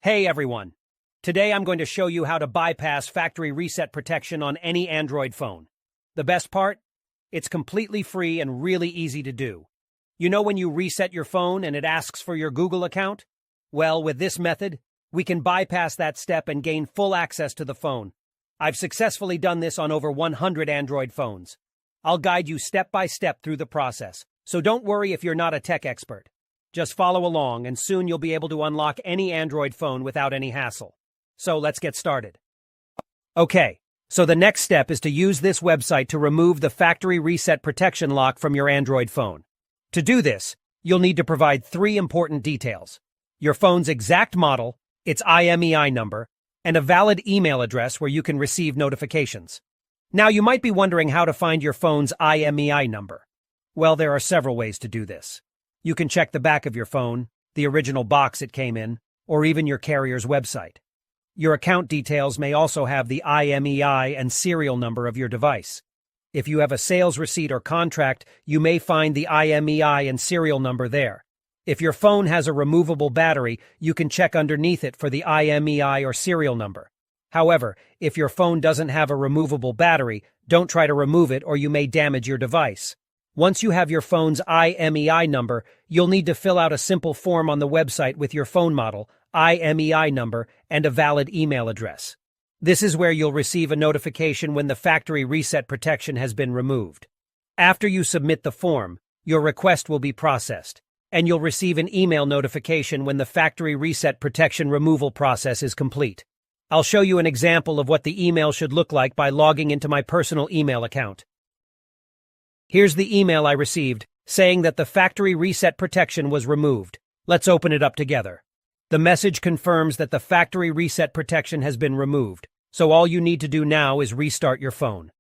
Hey everyone! Today I'm going to show you how to bypass factory reset protection on any Android phone. The best part? It's completely free and really easy to do. You know when you reset your phone and it asks for your Google account? Well, with this method, we can bypass that step and gain full access to the phone. I've successfully done this on over 100 Android phones. I'll guide you step by step through the process, so don't worry if you're not a tech expert. Just follow along and soon you'll be able to unlock any Android phone without any hassle. So let's get started. Okay, so the next step is to use this website to remove the factory reset protection lock from your Android phone. To do this, you'll need to provide 3 important details: your phone's exact model, its IMEI number, and a valid email address where you can receive notifications. Now you might be wondering how to find your phone's IMEI number. Well, there are several ways to do this. You can check the back of your phone, the original box it came in, or even your carrier's website. Your account details may also have the IMEI and serial number of your device. If you have a sales receipt or contract, you may find the IMEI and serial number there. If your phone has a removable battery, you can check underneath it for the IMEI or serial number. However, if your phone doesn't have a removable battery, don't try to remove it or you may damage your device. Once you have your phone's IMEI number, you'll need to fill out a simple form on the website with your phone model, IMEI number, and a valid email address. This is where you'll receive a notification when the factory reset protection has been removed. After you submit the form, your request will be processed, and you'll receive an email notification when the factory reset protection removal process is complete. I'll show you an example of what the email should look like by logging into my personal email account. Here's the email I received, saying that the factory reset protection was removed. Let's open it up together. The message confirms that the factory reset protection has been removed, so all you need to do now is restart your phone.